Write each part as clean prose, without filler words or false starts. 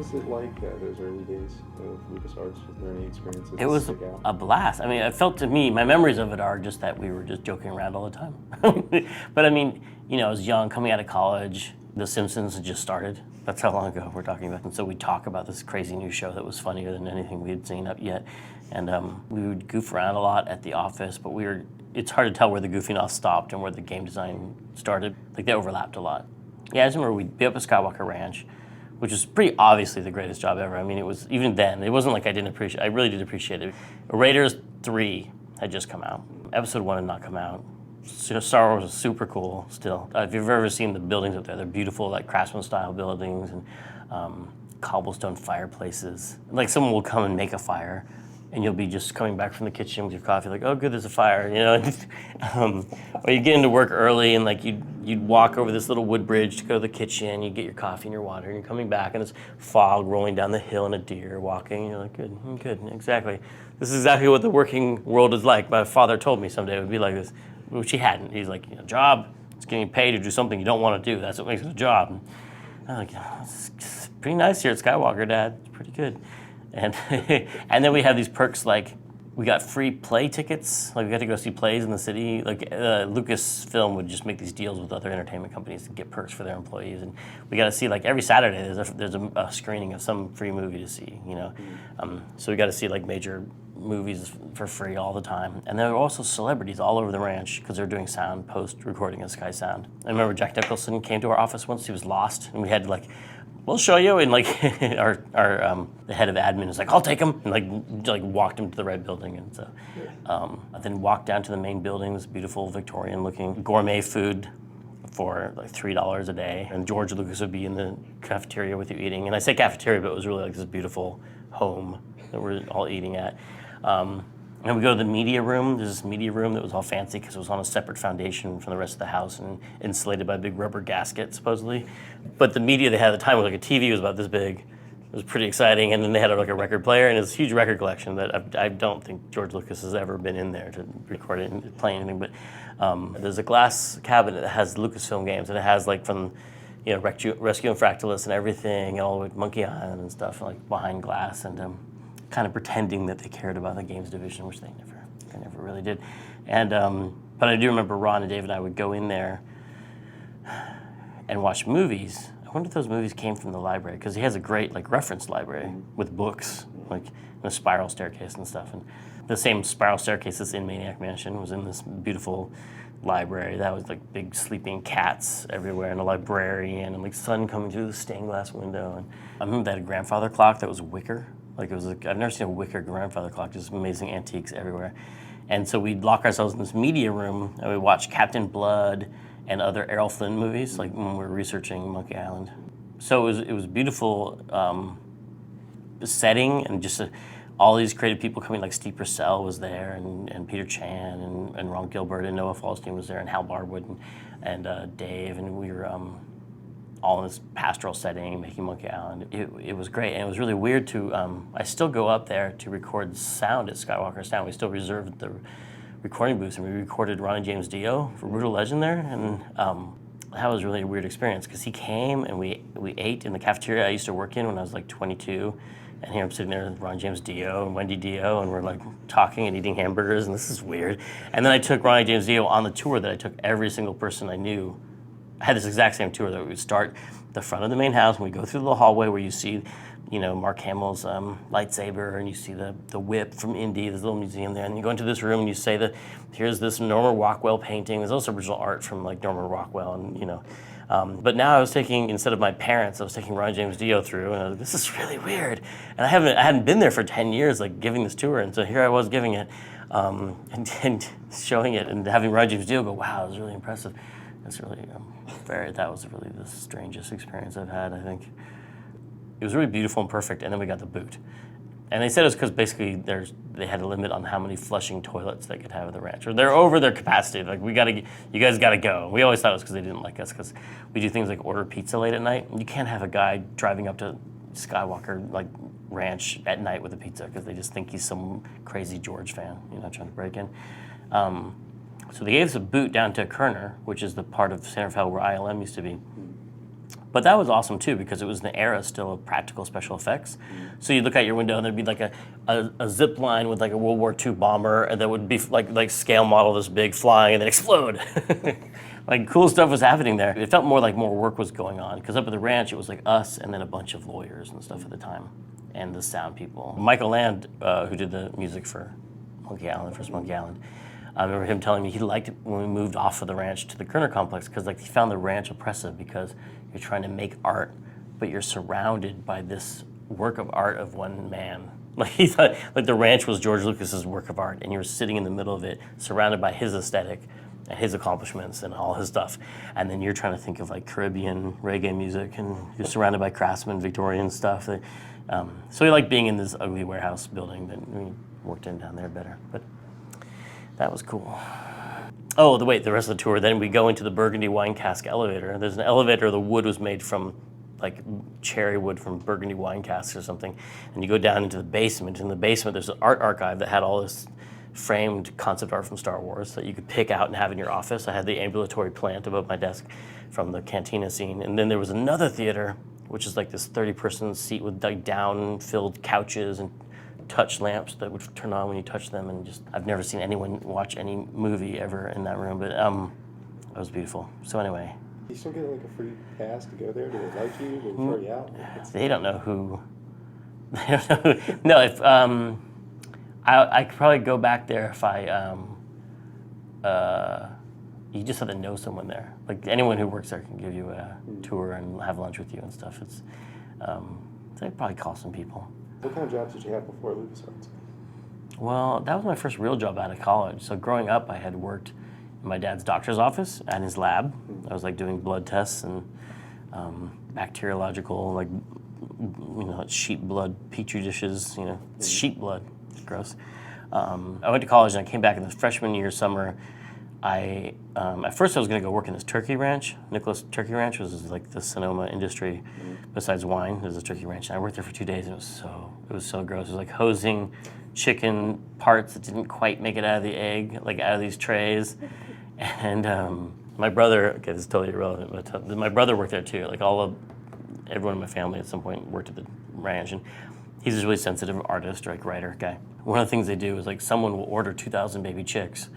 was it like those early days of LucasArts? Was there any experiences It was that stick out? a blast. I mean, it felt to me, my memories of it are just that we were just joking around all the time. But I mean, I was young, coming out of college. The Simpsons had just started. That's how long ago we're talking about. And so we'd talk about this crazy new show that was funnier than anything we had seen up yet. And we would goof around a lot at the office, but it's hard to tell where the goofing off stopped and where the game design started. Like, they overlapped a lot. Yeah, I just remember we'd be up at Skywalker Ranch, which was pretty obviously the greatest job ever. I mean, it was, even then, it wasn't like I didn't appreciate it. I really did appreciate it. Raiders 3 had just come out. Episode 1 had not come out. Star Wars was super cool still. If you've ever seen the buildings up there, they're beautiful, like Craftsman-style buildings and cobblestone fireplaces. Like, someone will come and make a fire, and you'll be just coming back from the kitchen with your coffee, like, oh, good, there's a fire, Or you get into work early, and like you'd walk over this little wood bridge to go to the kitchen, you get your coffee and your water, and you're coming back, and it's fog rolling down the hill and a deer walking, and you're like, good, exactly. This is exactly what the working world is like. My father told me someday it would be like this, which he hadn't. He's like, job, it's getting paid to do something you don't want to do. That's what makes it a job. And I'm like, it's pretty nice here at Skywalker, Dad. It's pretty good. And and then we have these perks, like we got free play tickets. Like, we got to go see plays in the city. Like, Lucasfilm would just make these deals with other entertainment companies to get perks for their employees. And we got to see, like, every Saturday there's a screening of some free movie to see, So we got to see, like, major movies for free all the time. And there were also celebrities all over the ranch because they were doing sound post-recording at Sky Sound. I remember Jack Nicholson came to our office once. He was lost, and we had to, like, we'll show you. And like our the head of admin was like, I'll take him, and like walked him to the right building. And so then walked down to the main building, this beautiful Victorian looking gourmet food for like $3 a day. And George Lucas would be in the cafeteria with you eating. And I say cafeteria, but it was really like this beautiful home that we're all eating at. And we go to the media room. There's this media room that was all fancy because it was on a separate foundation from the rest of the house and insulated by a big rubber gasket, supposedly. But the media they had at the time was like a TV was about this big. It was pretty exciting. And then they had like a record player and it's a huge record collection that I don't think George Lucas has ever been in there to record it and play anything. But there's a glass cabinet that has Lucasfilm games, and it has like from Rescue and Fractalus and everything, and all the way to Monkey Island and stuff, like behind glass, and kind of pretending that they cared about the games division, which they never really did. And but I do remember Ron and Dave and I would go in there and watch movies. I wonder if those movies came from the library, because he has a great like reference library with books, like a spiral staircase and stuff. And the same spiral staircase that's in Maniac Mansion was in this beautiful library that was like big sleeping cats everywhere, and a librarian, and like sun coming through the stained glass window. And I remember they had a grandfather clock that was wicker. Like, it was like, I've never seen a wicker grandfather clock, just amazing antiques everywhere. And so we'd lock ourselves in this media room and we'd watch Captain Blood and other Errol Flynn movies, like when we were researching Monkey Island. So it was beautiful setting, and just all these creative people coming, like Steve Purcell was there, and Peter Chan, and Ron Gilbert, and Noah Falstein was there, and Hal Barwood, and Dave, and we were all in this pastoral setting, making Monkey Island. It was great, and it was really weird to, I still go up there to record sound at Skywalker Sound. We still reserved the recording booths, and we recorded Ronnie James Dio for Brutal Legend there, and that was really a weird experience, because he came, and we ate in the cafeteria I used to work in when I was like 22, and here I'm sitting there with Ron James Dio and Wendy Dio, and we're like talking and eating hamburgers, and this is weird. And then I took Ronnie James Dio on the tour that I took every single person I knew. I had this exact same tour that we would start the front of the main house, and we go through the hallway where you see, Mark Hamill's lightsaber, and you see the whip from Indy, this little museum there, and you go into this room and you say here's this Norman Rockwell painting. There's also original art from like Norman Rockwell, and but now I was taking, instead of my parents, I was taking Ron James Dio through, and I was like, this is really weird. And I hadn't been there for 10 years, like giving this tour, and so here I was giving it, and showing it, and having Ron James Dio go, wow, it was really impressive. It's really that was really the strangest experience I've had, I think. It was really beautiful and perfect, and then we got the boot. And they said it was because basically they had a limit on how many flushing toilets they could have at the ranch, or they're over their capacity. Like, you guys gotta go. We always thought it was because they didn't like us, because we do things like order pizza late at night. You can't have a guy driving up to Skywalker like ranch at night with a pizza, because they just think he's some crazy George fan, trying to break in. So they gave us a boot down to Kerner, which is the part of Santa Fe where ILM used to be. But that was awesome too because it was the era still of practical special effects. So you look out your window and there'd be like a zip line with like a World War II bomber, and that would be like scale model this big flying and then explode. Like cool stuff was happening there. It felt more like more work was going on because up at the ranch it was like us and then a bunch of lawyers and stuff at the time, and the sound people. Michael Land, who did the music for Monkey Island, first Monkey Island. I remember him telling me he liked it when we moved off of the ranch to the Kerner complex because like he found the ranch oppressive because you're trying to make art, but you're surrounded by this work of art of one man. Like he thought like the ranch was George Lucas's work of art, and you were sitting in the middle of it, surrounded by his aesthetic and his accomplishments and all his stuff. And then you're trying to think of like Caribbean reggae music, and you're surrounded by Craftsman Victorian stuff. So he liked being in this ugly warehouse building that we worked in down there better. But that was cool. Oh, the rest of the tour, then we go into the Burgundy wine cask elevator. There's an elevator, the wood was made from like cherry wood from Burgundy wine casks or something. And you go down into the basement. In the basement, there's an art archive that had all this framed concept art from Star Wars that you could pick out and have in your office. I had the ambulatory plant above my desk from the cantina scene. And then there was another theater, which is like this 30-person seat with like down-filled couches and touch lamps that would turn on when you touch them, and just I've never seen anyone watch any movie ever in that room, but it was beautiful. So anyway, You still get like a free pass to go there? Do they like you? Do they throw you out? they don't know who. They don't know who. No, if I could probably go back there if I you just have to know someone there. Like anyone who works there can give you a tour and have lunch with you and stuff. It's they probably call some people. What kind of jobs did you have before LucasArts? Well, that was my first real job out of college. So growing up, I had worked in my dad's doctor's office and his lab. I was like doing blood tests and bacteriological, like sheep blood petri dishes. It's sheep blood. It's gross. I went to college and I came back in the freshman year summer. At first I was going to go work in this turkey ranch. Nicholas Turkey Ranch was like the Sonoma industry. Besides wine, there's a turkey ranch. And I worked there for 2 days and it was so gross. It was like hosing chicken parts that didn't quite make it out of the egg, like out of these trays. And my brother, okay, this is totally irrelevant, but my brother worked there too. Like everyone in my family at some point worked at the ranch, and he's a really sensitive artist, like writer guy. One of the things they do is like someone will order 2,000 baby chicks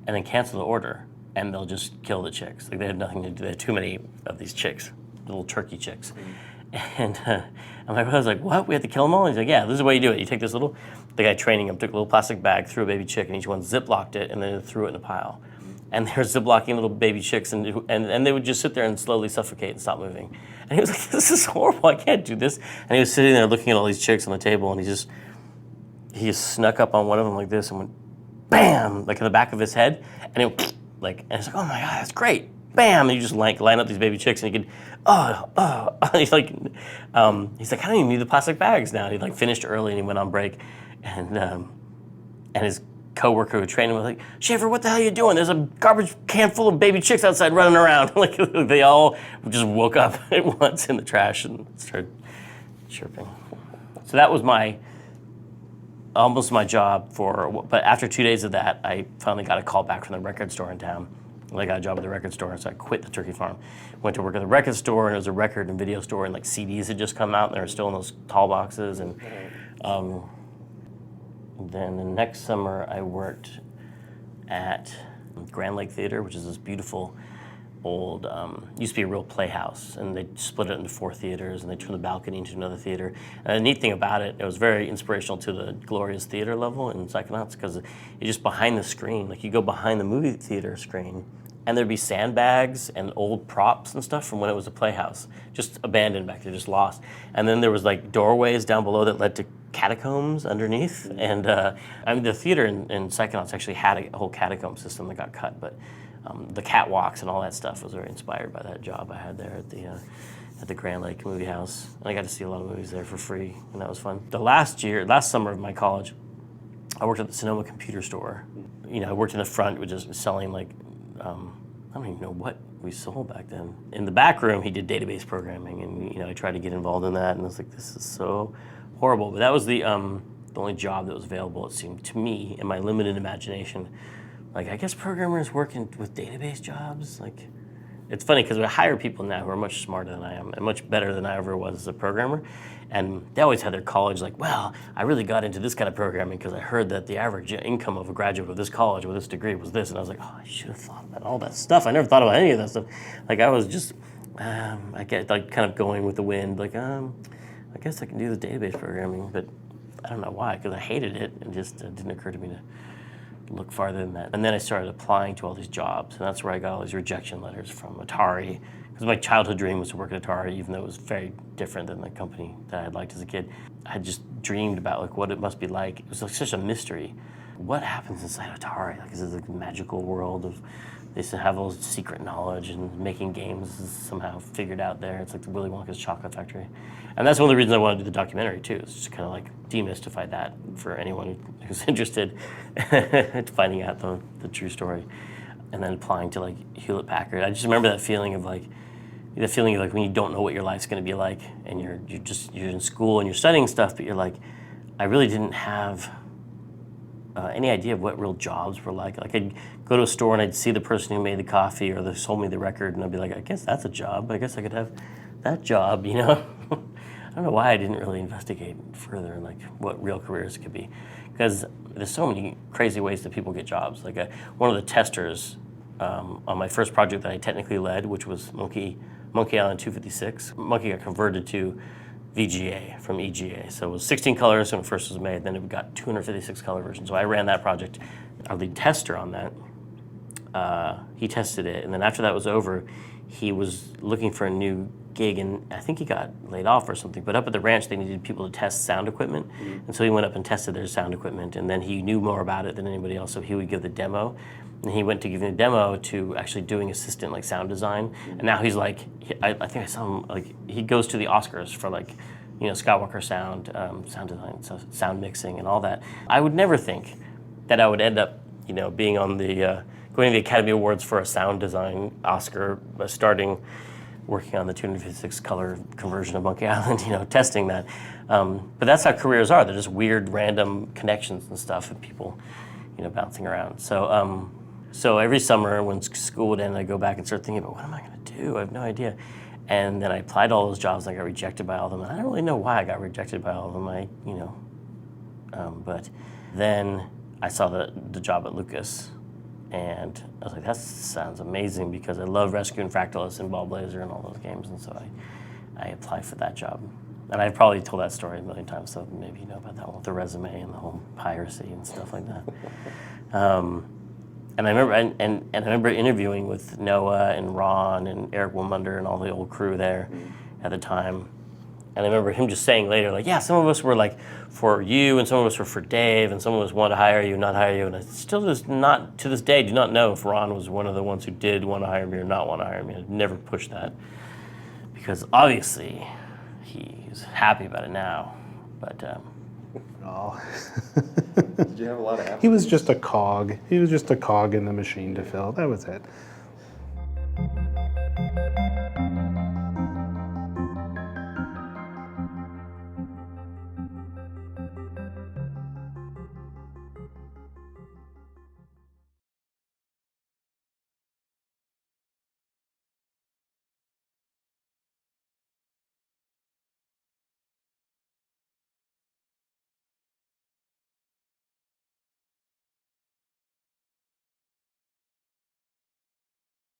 and then cancel the order, and they'll just kill the chicks. Like they have nothing to do. They have too many of these chicks, little turkey chicks. And my brother's like, what? We have to kill them all? He's like, yeah, this is the way you do it. You take this the guy training him took a little plastic bag, threw a baby chick, and each one ziplocked it, and then threw it in a pile. And they were ziplocking little baby chicks, and they would just sit there and slowly suffocate and stop moving. And he was like, this is horrible, I can't do this. And he was sitting there looking at all these chicks on the table, and he just snuck up on one of them like this and went, bam, like in the back of his head, and it went, and it's like, oh my God, that's great. Bam, and you just line up these baby chicks, and you could, he's like, I don't even need the plastic bags now. And he finished early, and he went on break, and his coworker who trained him was like, Schafer, what the hell are you doing? There's a garbage can full of baby chicks outside running around. Like they all just woke up at once in the trash and started chirping. So that was almost my job but after 2 days of that, I finally got a call back from the record store in town. I got a job at the record store, so I quit the turkey farm. Went to work at the record store, and it was a record and video store, and CDs had just come out, and they were still in those tall boxes. And then the next summer, I worked at Grand Lake Theater, which is this beautiful old, used to be a real playhouse, and they split it into 4 theaters, and they turned the balcony into another theater. And the neat thing about it, it was very inspirational to the glorious theater level in Psychonauts, because you're just behind the screen. You go behind the movie theater screen, and there'd be sandbags and old props and stuff from when it was a playhouse, just abandoned back there, just lost. And then there was doorways down below that led to catacombs underneath. And the theater in Psychonauts actually had a whole catacomb system that got cut, but the catwalks and all that stuff was very inspired by that job I had there at the Grand Lake Movie House. And I got to see a lot of movies there for free, and that was fun. The last summer of my college, I worked at the Sonoma Computer Store. I worked in the front, which is selling I don't even know what we sold back then. In the back room, he did database programming, and I tried to get involved in that, and I was like, this is so horrible. But that was the only job that was available, it seemed to me, in my limited imagination. I guess programmers working with database jobs, It's funny because we hire people now who are much smarter than I am and much better than I ever was as a programmer. And they always had their college like, well, I really got into this kind of programming because I heard that the average income of a graduate of this college with this degree was this. And I was like, oh, I should have thought about all that stuff. I never thought about any of that stuff. Like I was just, I get like kind of going with the wind. Like, I guess I can do the database programming, but I don't know why, because I hated it. And just didn't occur to me to look farther than that. And then I started applying to all these jobs, and that's where I got all these rejection letters from Atari, because my childhood dream was to work at Atari, even though it was very different than the company that I had liked as a kid. I had just dreamed about like what it must be like. It was like such a mystery. What happens inside Atari? Like, is this a magical world of they used to have all this secret knowledge and making games is somehow figured out there. It's like the Willy Wonka's chocolate factory. And that's one of the reasons I wanted to do the documentary too, is just kind of like demystify that for anyone who's interested in finding out the true story. And then applying to like Hewlett Packard. I just remember that feeling of like when you don't know what your life's gonna be like and you're in school and you're studying stuff, but you're like, I really didn't have any idea of what real jobs were like. Like I'd go to a store and I'd see the person who made the coffee or they sold me the record and I'd be like, I guess that's a job. I guess I could have that job, you know? I don't know why I didn't really investigate further like what real careers could be. Because there's so many crazy ways that people get jobs. Like one of the testers on my first project that I technically led, which was Monkey Island 256, Monkey got converted to VGA from EGA. So it was 16 colors when it first was made, then it got 256 color versions. So I ran that project. Our lead tester on that, he tested it, and then after that was over, he was looking for a new gig, and I think he got laid off or something, but up at the ranch they needed people to test sound equipment, and so he went up and tested their sound equipment, and then he knew more about it than anybody else, so he would give the demo, and he went to giving the demo to actually doing assistant like sound design, and now he's like, I think I saw him, like he goes to the Oscars for like, you know, Skywalker sound, sound design, so sound mixing and all that. I would never think that I would end up, you know, being on the, going to the Academy Awards for a sound design Oscar, working on the 256 color conversion of Monkey Island, you know, testing that. But that's how careers are. They're just weird, random connections and stuff and people, you know, bouncing around. So, so every summer when school would end, I'd go back and start thinking about what am I going to do? I have no idea. And then I applied to all those jobs and I got rejected by all of them. And I don't really know why I got rejected by all of them. But then I saw the job at Lucas. And I was like, that sounds amazing because I love Rescue and Fractalus and Ball Blazer and all those games. And so I applied for that job. And I've probably told that story a million times, so maybe you know about that one with the resume and the whole piracy and stuff like that. And I remember and I remember interviewing with Noah and Ron and Eric Wilmunder and all the old crew there at the time. And I remember him just saying later, like, yeah, some of us were like for you, and some of us were for Dave, and some of us wanted to hire you, not hire you. And I still just not, to this day, do not know if Ron was one of the ones who did want to hire me or not want to hire me. I'd never pushed that. Because obviously, he's happy about it now. But, Oh. Did you have a lot of applicants? He was just a cog. He was just a cog in the machine to fill. That was it.